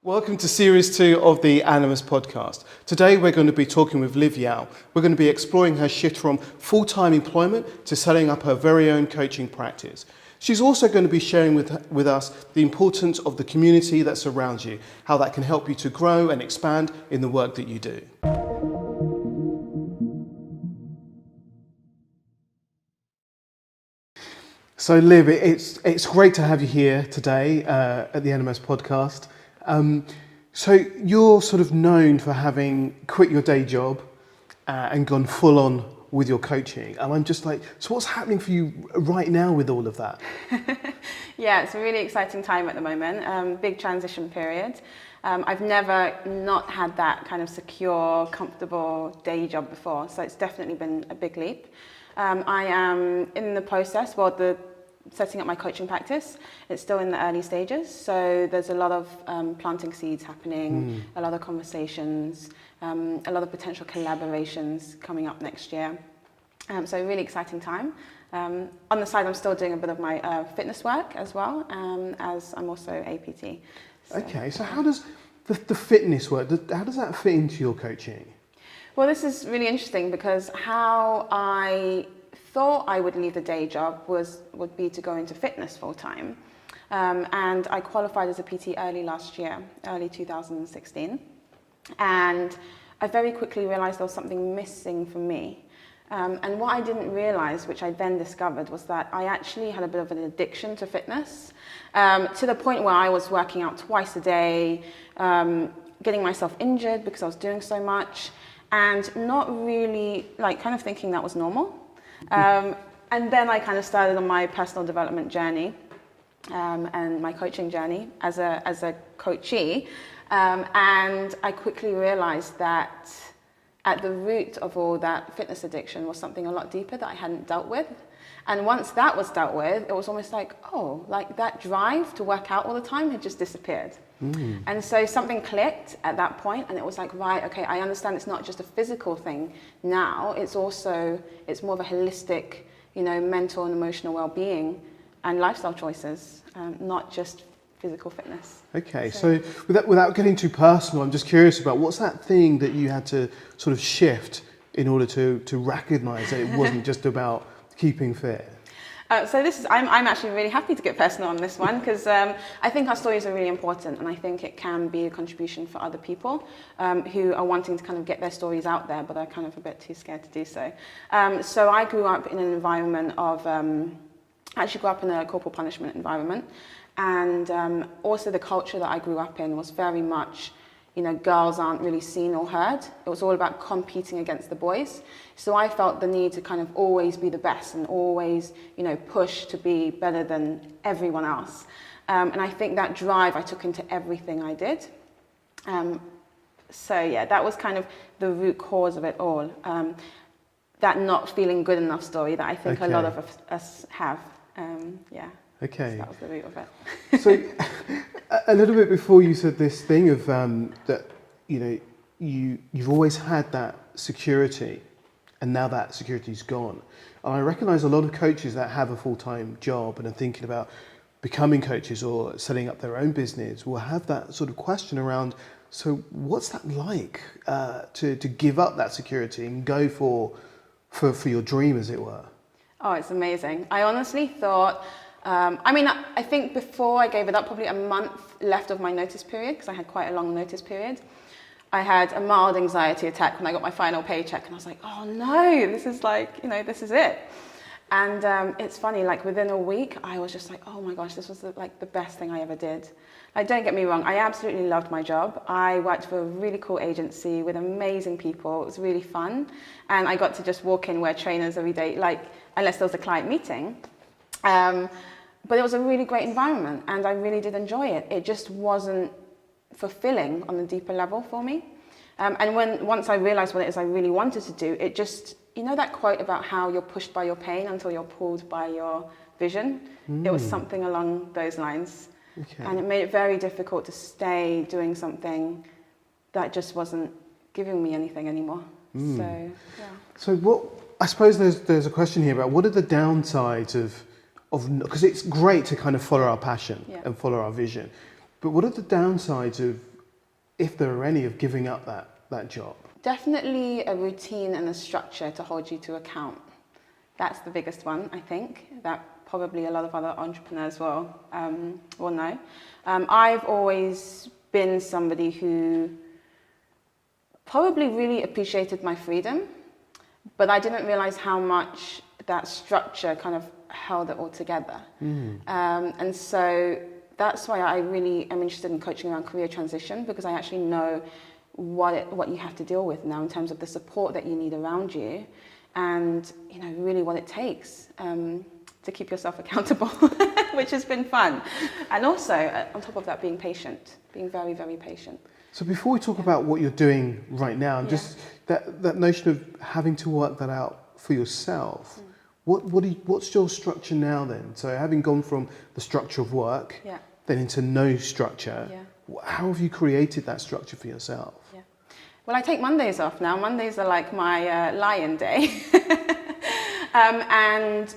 Welcome to Series 2 of the Animas podcast. Today we're going to be talking with Liv Yeow. We're going to be exploring her shift from full-time employment to setting up her very own coaching practice. She's also going to be sharing with us the importance of the community that surrounds you, how that can help you to grow and expand in the work that you do. So Liv, it's great to have you here today at the Animas podcast. So you're sort of known for having quit your day job and gone full on with your coaching. And I'm just like, so what's happening for you right now with all of that? Yeah, it's a really exciting time at the moment, big transition period. I've never not had that kind of secure, comfortable day job before, so it's definitely been a big leap. I am in the process, setting up my coaching practice. It's still in the early stages, so there's a lot of planting seeds happening, a lot of conversations, a lot of potential collaborations coming up next year. So a really exciting time. On the side, I'm still doing a bit of my fitness work as well, as I'm also APT. Okay, so how does the fitness work, how does that fit into your coaching? Well, this is really interesting because how I thought I would leave the day job would be to go into fitness full time. And I qualified as a PT early 2016. And I very quickly realized there was something missing for me. And what I didn't realize, which I then discovered, was that I actually had a bit of an addiction to fitness, to the point where I was working out twice a day, getting myself injured because I was doing so much, and not really, kind of thinking that was normal. And then I kind of started on my personal development journey and my coaching journey as a coachee. And I quickly realized that at the root of all that fitness addiction was something a lot deeper that I hadn't dealt with. And once that was dealt with, it was almost like, that drive to work out all the time had just disappeared. And so something clicked at that point, and it was like, right, okay, I understand it's not just a physical thing now, it's more of a holistic, mental and emotional well-being and lifestyle choices, not just physical fitness. Okay, so without getting too personal, I'm just curious about what's that thing that you had to sort of shift in order to recognize that it wasn't just about keeping fit? I'm actually really happy to get personal on this one because I think our stories are really important, and I think it can be a contribution for other people who are wanting to kind of get their stories out there, but are kind of a bit too scared to do so. So I grew up in an environment of, I actually grew up in a corporal punishment environment, and also the culture that I grew up in was very much, girls aren't really seen or heard. It was all about competing against the boys. So I felt the need to kind of always be the best and always, push to be better than everyone else. And I think that drive I took into everything I did. That was kind of the root cause of it all. That not feeling good enough story that I think a lot of us have. Okay. So that was the root of it. So, a little bit before you said this thing of that, you've always had that security, and now that security's gone. And I recognise a lot of coaches that have a full-time job and are thinking about becoming coaches or setting up their own business will have that sort of question around. So, what's that like to give up that security and go for your dream, as it were? Oh, it's amazing. I honestly thought. I think before I gave it up, probably a month left of my notice period, because I had quite a long notice period. I had a mild anxiety attack when I got my final paycheck, and I was like, oh no, this is this is it. And it's funny, within a week, I was just like, oh my gosh, this was the best thing I ever did. Don't get me wrong, I absolutely loved my job. I worked for a really cool agency with amazing people. It was really fun. And I got to just walk in, wear trainers every day, unless there was a client meeting. But it was a really great environment, and I really did enjoy it. It just wasn't fulfilling on a deeper level for me. And once I realized what it is I really wanted to do, it just, that quote about how you're pushed by your pain until you're pulled by your vision? It was something along those lines. Okay. And it made it very difficult to stay doing something that just wasn't giving me anything anymore. So I suppose there's a question here about what are the downsides of because it's great to kind of follow our passion and follow our vision, but what are the downsides if there are any, of giving up that job? Definitely a routine and a structure to hold you to account. That's the biggest one, I think, that probably a lot of other entrepreneurs will know. I've always been somebody who probably really appreciated my freedom, but I didn't realize how much that structure kind of held it all together. And so that's why I really am interested in coaching around career transition, because I actually know what you have to deal with now in terms of the support that you need around you, and really what it takes to keep yourself accountable, which has been fun. And also, on top of that, being patient, being very, very patient. So before we talk about what you're doing right now, just that notion of having to work that out for yourself, what's your structure now then? So having gone from the structure of work, then into no structure, how have you created that structure for yourself? Well, I take Mondays off now. Mondays are like my lion day. And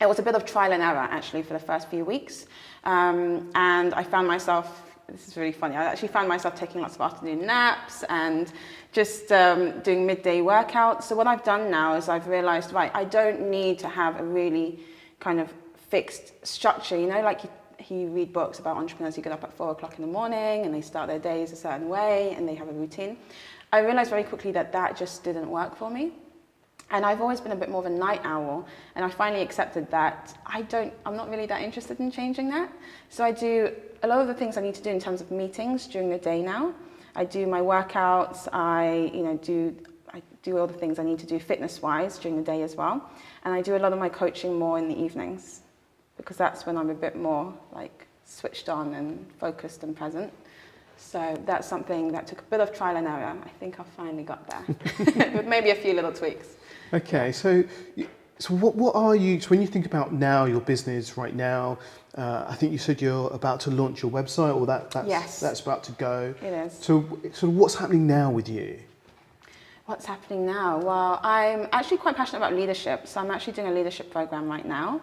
it was a bit of trial and error, actually, for the first few weeks. And I found myself, this is really funny, I actually found myself taking lots of afternoon naps and just doing midday workouts. So what I've done now is I've realized, right, I don't need to have a really kind of fixed structure, like you read books about entrepreneurs who get up at 4 o'clock in the morning and they start their days a certain way and they have a routine. I realized very quickly that just didn't work for me. And I've always been a bit more of a night owl, and I finally accepted that I'm not really that interested in changing that. So I do a lot of the things I need to do in terms of meetings during the day now. I do my workouts, I do all the things I need to do fitness-wise during the day as well. And I do a lot of my coaching more in the evenings, because that's when I'm a bit more like switched on and focused and present. So that's something that took a bit of trial and error. I think I finally got there, with maybe a few little tweaks. Okay, so what are you, so when you think about now your business right now, I think you said you're about to launch your website, or that's about to go. It is. So what's happening now with you? What's happening now? Well, I'm actually quite passionate about leadership, so I'm actually doing a leadership program right now,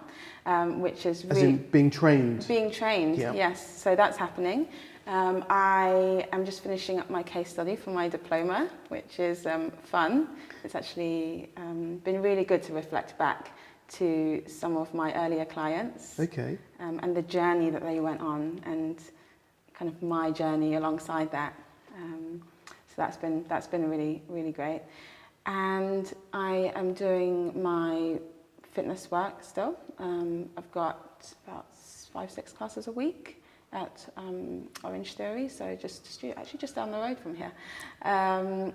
which is really... As in being trained? Being trained, yes. So that's happening. I am just finishing up my case study for my diploma, which is fun. It's actually been really good to reflect back to some of my earlier clients. Okay. And the journey that they went on, and kind of my journey alongside that. So that's been really, really great. And I am doing my fitness work still. I've got about 5-6 classes a week at Orange Theory, so just down the road from here. And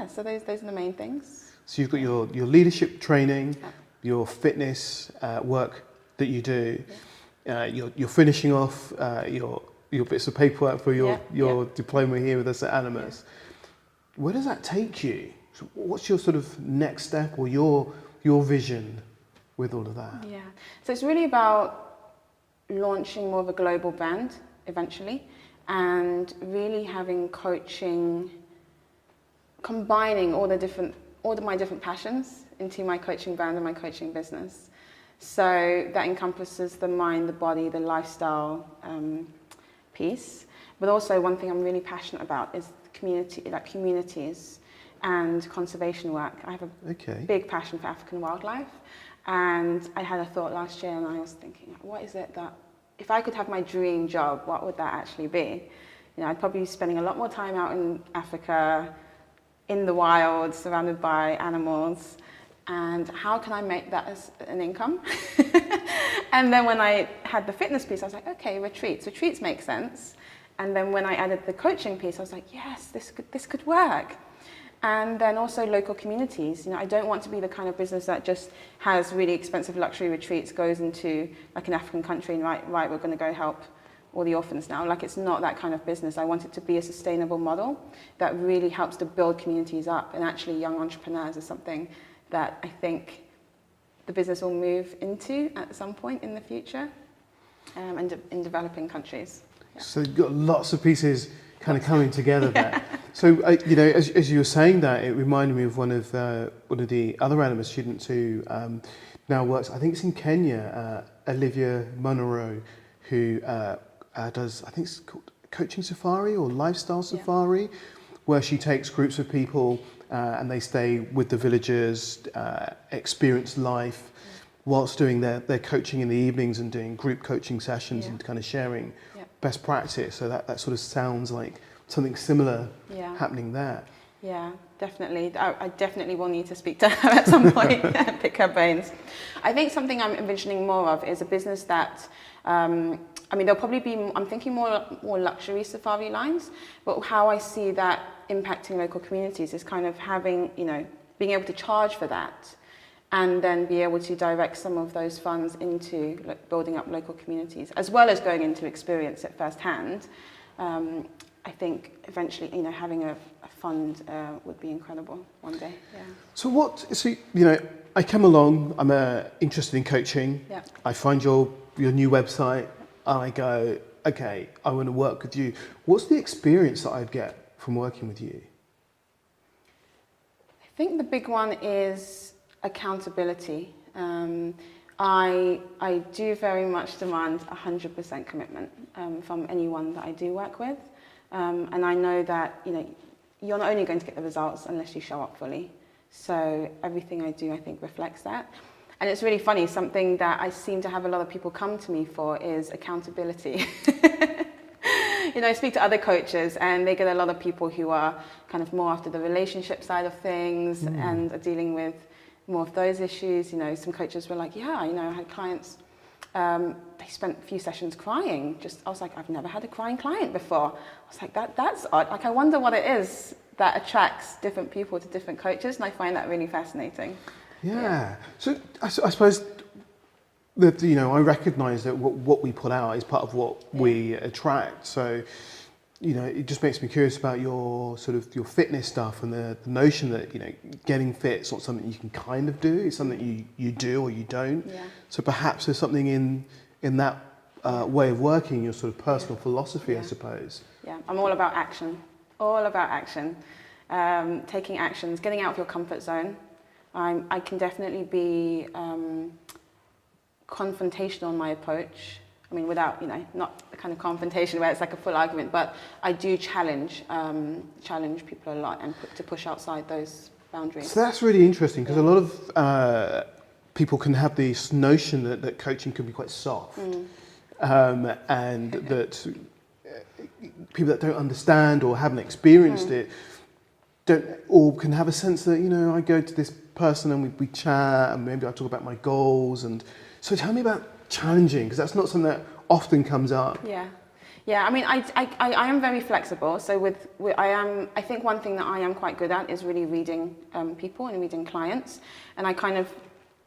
so those are the main things. So you've got your leadership training, your fitness work that you do. You're finishing off your bits of paperwork for your diploma here with us at Animas. Where does that take you? So what's your sort of next step, or your vision with all of that? Yeah, so it's really about launching more of a global brand eventually, and really having coaching, combining all of my different passions into my coaching brand and my coaching business. So that encompasses the mind, the body, the lifestyle piece. But also one thing I'm really passionate about is communities and conservation work. I have a big passion for African wildlife. And I had a thought last year, and I was thinking, what is it that, if I could have my dream job, what would that actually be? I'd probably be spending a lot more time out in Africa, in the wild, surrounded by animals. And how can I make that as an income? And then when I had the fitness piece, I was like, okay, retreats make sense. And then when I added the coaching piece, I was like, yes, this could work. And then also local communities. I don't want to be the kind of business that just has really expensive luxury retreats, goes into like an African country and right, we're going to go help all the orphans now. Like, it's not that kind of business. I want it to be a sustainable model that really helps to build communities up. And actually young entrepreneurs is something that I think the business will move into at some point in the future, and in developing countries. Yeah. So you've got lots of pieces kind of coming together there. So, as you were saying that, it reminded me of one of the other Animas students who now works, I think it's in Kenya, Liv Yeow, who does, I think it's called coaching safari or lifestyle safari, where she takes groups of people and they stay with the villagers, experience life, whilst doing their coaching in the evenings and doing group coaching sessions and kind of sharing best practice. So that sort of sounds like something similar happening there. Yeah, definitely. I definitely will need to speak to her at some point and pick her brains. I think something I'm envisioning more of is a business that, I mean, there'll probably be, I'm thinking more luxury safari lines, but how I see that impacting local communities is kind of having, you know, being able to charge for that and then be able to direct some of those funds into building up local communities, as well as going into experience it firsthand. I think eventually, you know, having a fund would be incredible one day. Yeah. So you know, I come along, I'm interested in coaching. Yeah. I find your new website and I go, okay, I want to work with you. What's the experience that I'd get from working with you? I think the big one is accountability. I do very much demand 100% commitment from anyone that I do work with. And I know that, you know, you're not only going to get the results unless you show up fully. So everything I do, I think, reflects that. And it's really funny, something that I seem to have a lot of people come to me for is accountability. You know, I speak to other coaches and they get a lot of people who are kind of more after the relationship side of things and are dealing with more of those issues. You know, some coaches were like, yeah, you know, I had clients, they spent a few sessions crying. I was like, I've never had a crying client before. I was like, that's odd. Like, I wonder what it is that attracts different people to different coaches, and I find that really fascinating. Yeah. So I suppose that, you know, I recognise that what we put out is part of what we attract. So, you know, it just makes me curious about your sort of your fitness stuff and the notion that, you know, getting fit is not something you can kind of do. It's something you do or you don't. Yeah. So perhaps there's something in that way of working, your sort of personal philosophy, I suppose. Yeah, I'm all about action. All about action. Taking actions, getting out of your comfort zone. I can definitely be confrontational in my approach. I mean, without, you know, not the kind of confrontation where it's like a full argument, but I do challenge people a lot and to push outside those boundaries. So that's really interesting because a lot of people can have this notion that coaching can be quite soft, and that people that don't understand or haven't experienced it don't, or can have a sense that, you know, I go to this person and we chat and maybe I talk about my goals. And so tell me about challenging, because that's not something that often comes up. Yeah, I mean, I am very flexible. So I think one thing that I am quite good at is really reading people and reading clients. And I kind of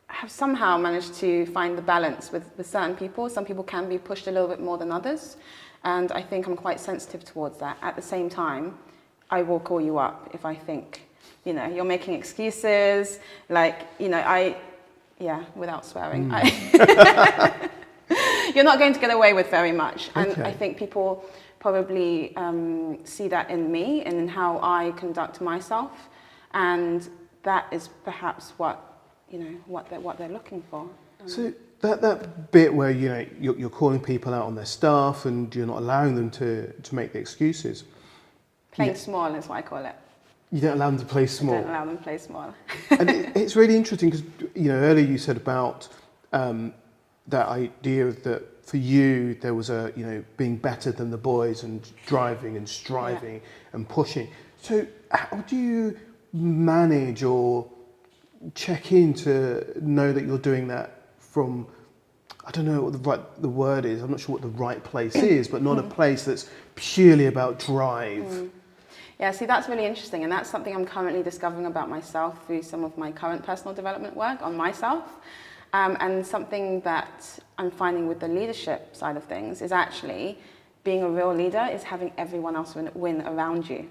have somehow managed to find the balance with certain people. Some people can be pushed a little bit more than others. And I think I'm quite sensitive towards that. At the same time, I will call you up if I think, you know, you're making excuses, like, you know, without swearing. You're not going to get away with very much. And I think people probably see that in me and in how I conduct myself. And that is perhaps what they're looking for. So that bit where, you know, you're calling people out on their stuff and you're not allowing them to make the excuses. Playing small is what I call it. You don't allow them to play small. I don't allow them to play small. And it's really interesting because, you know, earlier you said about that idea of that for you there was you know, being better than the boys and driving and striving and pushing. So how do you manage or check in to know that you're doing that from, I don't know what the word is, I'm not sure what the right place is, but not a place that's purely about drive? Yeah, see, that's really interesting, and that's something I'm currently discovering about myself through some of my current personal development work on myself. And something that I'm finding with the leadership side of things is actually being a real leader is having everyone else win around you.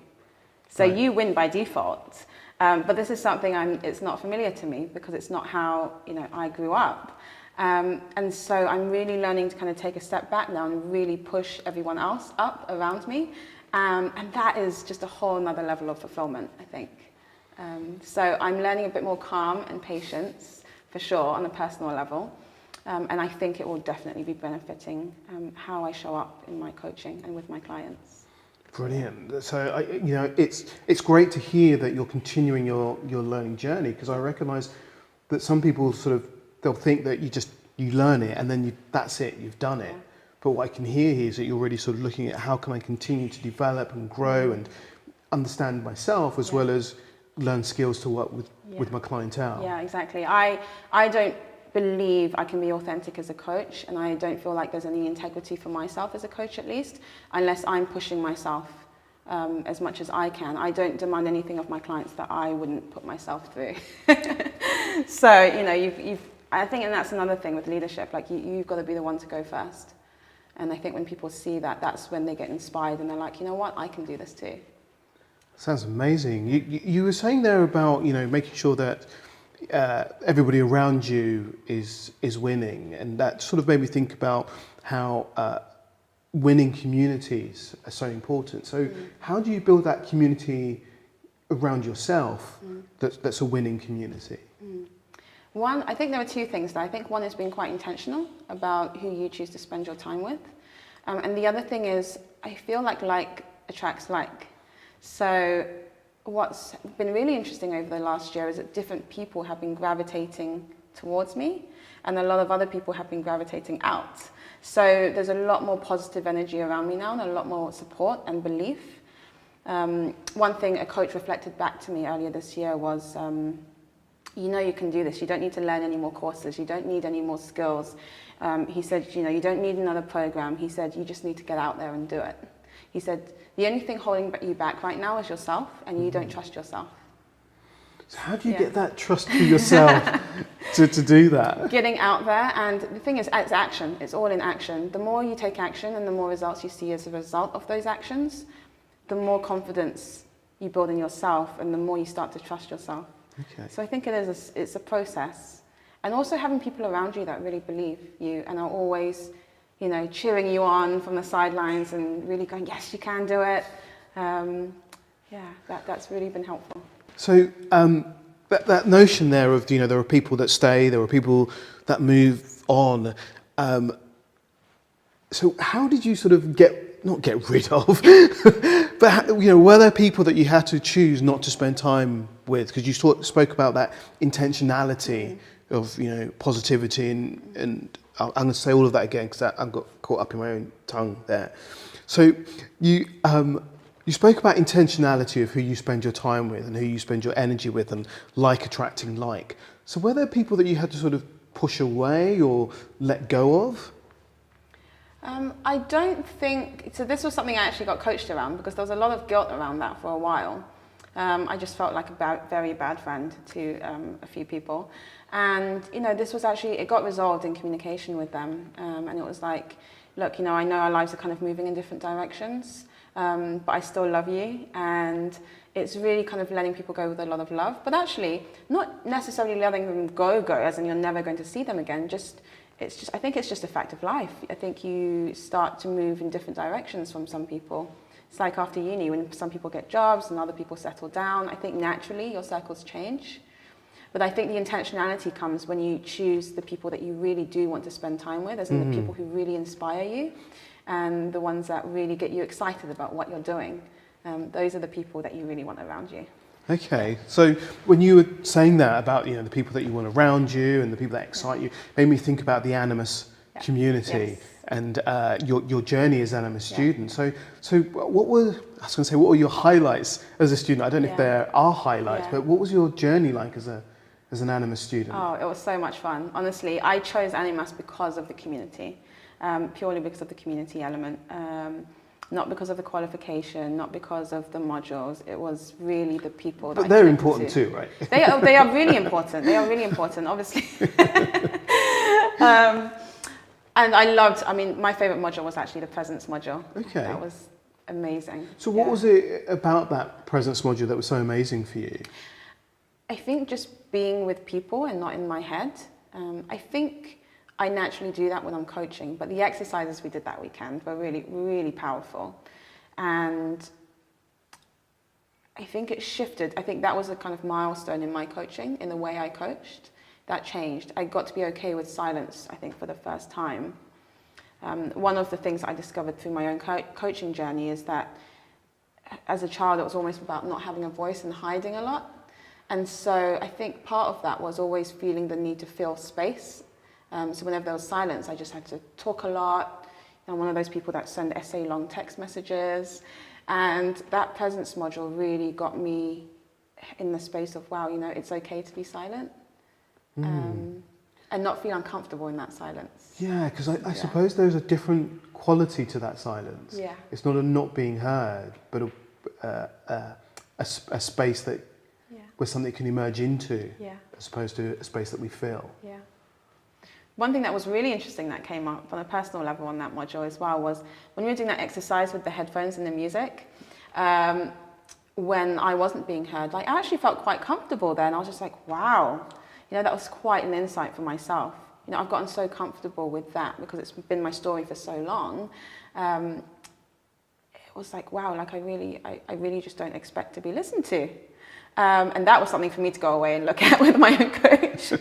So you win by default. But this is something it's not familiar to me because it's not how, you know, I grew up. And so I'm really learning to kind of take a step back now and really push everyone else up around me. And that is just a whole nother level of fulfillment, I think. So I'm learning a bit more calm and patience, for sure, on a personal level. And I think it will definitely be benefiting how I show up in my coaching and with my clients. Brilliant. So, it's great to hear that you're continuing your learning journey, because I recognise that some people they'll think that you learn it and then that's it, you've done it. Yeah. But what I can hear here is that you're really sort of looking at how can I continue to develop and grow and understand myself as well as learn skills to work with my clientele. Yeah, exactly. I don't believe I can be authentic as a coach, and I don't feel like there's any integrity for myself as a coach, at least, unless I'm pushing myself as much as I can. I don't demand anything of my clients that I wouldn't put myself through. So, I think, and that's another thing with leadership, like you've got to be the one to go first. And I think when people see that, that's when they get inspired and they're like, you know what, I can do this too. Sounds amazing. You were saying there about, making sure that everybody around you is winning, and that sort of made me think about how winning communities are so important. So how do you build that community around yourself that's a winning community? One, I think there are two things there. I think one is being quite intentional about who you choose to spend your time with. And the other thing is, I feel like attracts like. So what's been really interesting over the last year is that different people have been gravitating towards me, and a lot of other people have been gravitating out. So there's a lot more positive energy around me now, and a lot more support and belief. One thing a coach reflected back to me earlier this year was, you can do this. You don't need to learn any more courses. You don't need any more skills. He said, you don't need another program. He said, you just need to get out there and do it. He said, the only thing holding you back right now is yourself, and you don't trust yourself. So how do you get that trust for yourself to do that? Getting out there, and the thing is, it's action. It's all in action. The more you take action and the more results you see as a result of those actions, the more confidence you build in yourself and the more you start to trust yourself. Okay. So I think it's a process. And also having people around you that really believe you and are always, cheering you on from the sidelines and really going, yes, you can do it. That's really been helpful. So that notion there of, there are people that stay, there are people that move on. So how did you sort of not get rid of, but were there people that you had to choose not to spend time with? Because you spoke about that intentionality of positivity, and I'm going to say all of that again because I got caught up in my own tongue there. So you spoke about intentionality of who you spend your time with and who you spend your energy with, and like attracting like. So were there people that you had to sort of push away or let go of? I don't think, so this was something I actually got coached around, because there was a lot of guilt around that for a while. I just felt like a very bad friend to a few people. And, this was actually, it got resolved in communication with them. And it was like, look, I know our lives are kind of moving in different directions, but I still love you. And it's really kind of letting people go with a lot of love, but actually not necessarily letting them go, as in you're never going to see them again. I think it's just a fact of life. I think you start to move in different directions from some people. It's like after uni, when some people get jobs and other people settle down, I think naturally your circles change. But I think the intentionality comes when you choose the people that you really do want to spend time with, as in the people who really inspire you, and the ones that really get you excited about what you're doing. Those are the people that you really want around you. Okay, so when you were saying that about the people that you want around you and the people that excite you, made me think about the Animas community and your journey as Animas student. So what were your highlights as a student? I don't know if there are highlights, but what was your journey like as an Animas student? Oh, it was so much fun. Honestly, I chose Animas because of the community, purely because of the community element. Not because of the qualification, not because of the modules. It was really the people. But they're important too, right? They are really important. They are really important, obviously. And my favorite module was actually the presence module. Okay. That was amazing. So what was it about that presence module that was so amazing for you? I think just being with people and not in my head. I think I naturally do that when I'm coaching, but the exercises we did that weekend were really, really powerful. And I think it shifted. I think that was a kind of milestone in my coaching, in the way I coached, that changed. I got to be okay with silence, I think, for the first time. One of the things I discovered through my own coaching journey is that as a child, it was almost about not having a voice and hiding a lot. And so I think part of that was always feeling the need to fill space. So whenever there was silence, I just had to talk a lot. I'm one of those people that send essay-long text messages. And that presence module really got me in the space of, wow, it's okay to be silent. And not feel uncomfortable in that silence. Yeah, because I suppose there's a different quality to that silence. Yeah. It's not a not being heard, but a space that where something can emerge into, as opposed to a space that we fill. Yeah. One thing that was really interesting that came up on a personal level on that module as well was when we were doing that exercise with the headphones and the music, when I wasn't being heard, I actually felt quite comfortable there, and I was just like, wow, that was quite an insight for myself. I've gotten so comfortable with that because it's been my story for so long. It was like, wow, like I really just don't expect to be listened to. And that was something for me to go away and look at with my own coach.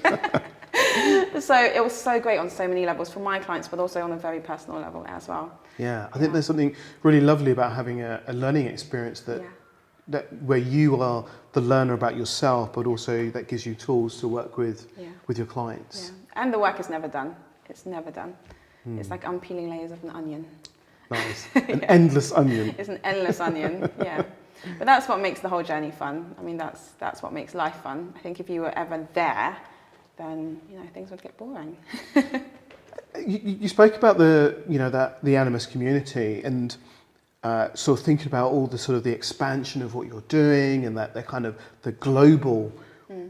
So it was so great on so many levels for my clients, but also on a very personal level as well. Yeah, I think there's something really lovely about having a learning experience that where you are the learner about yourself, but also that gives you tools to work with your clients. Yeah. And the work is never done. It's never done. It's like unpeeling layers of an onion. Nice. An endless onion. It's an endless onion, yeah. But that's what makes the whole journey fun. I mean, that's what makes life fun. I think if you were ever there, then things would get boring. You spoke about the Animas community and sort of thinking about all the expansion of what you're doing and that the kind of the global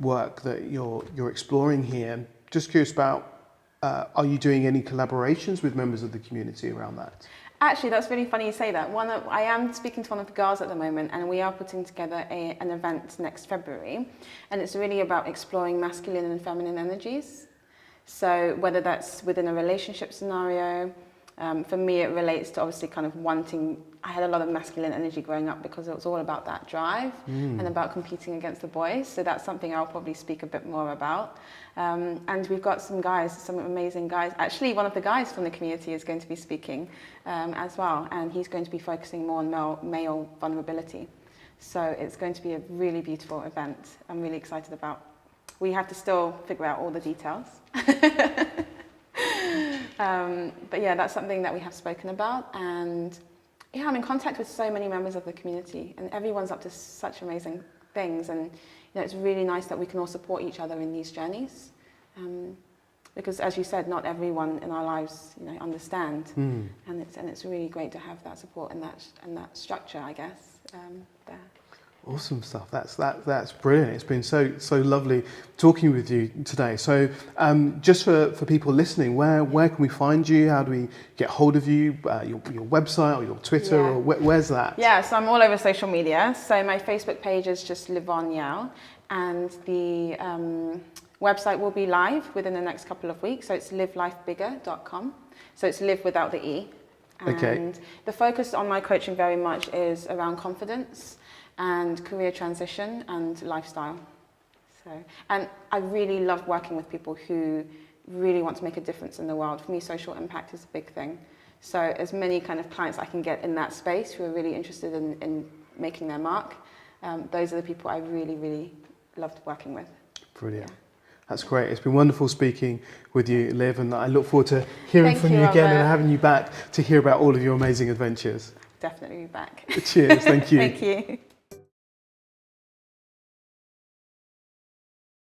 work that you're exploring here. Just curious about, are you doing any collaborations with members of the community around that? Actually, that's really funny you say that. I am speaking to one of the girls at the moment, and we are putting together an event next February, and it's really about exploring masculine and feminine energies. So whether that's within a relationship scenario, for me it relates to obviously kind of wanting, I had a lot of masculine energy growing up because it was all about that drive and about competing against the boys. So that's something I'll probably speak a bit more about. And we've got some amazing guys. Actually, one of the guys from the community is going to be speaking as well, and he's going to be focusing more on male vulnerability. So it's going to be a really beautiful event. I'm really excited about. We have to still figure out all the details. But yeah, that's something that we have spoken about, and I'm in contact with so many members of the community, and everyone's up to such amazing things, and it's really nice that we can all support each other in these journeys, because as you said, not everyone in our lives understand, and it's really great to have that support and that structure, I guess, there. Awesome stuff. That's brilliant. It's been so lovely talking with you today. So just for people listening, where can we find you? How do we get hold of you? Your website or your Twitter or where's that? Yeah, so I'm all over social media. So my Facebook page is just Liv Yeow, and the website will be live within the next couple of weeks. So it's livelifebigger.com. So it's live without the E. And the focus on my coaching very much is around confidence and career transition and lifestyle. And I really love working with people who really want to make a difference in the world. For me, social impact is a big thing. So as many kind of clients I can get in that space who are really interested in making their mark, those are the people I really, really loved working with. Brilliant. Yeah. That's great. It's been wonderful speaking with you, Liv, and I look forward to hearing from you again and having you back to hear about all of your amazing adventures. Definitely be back. Cheers. Thank you. Thank you.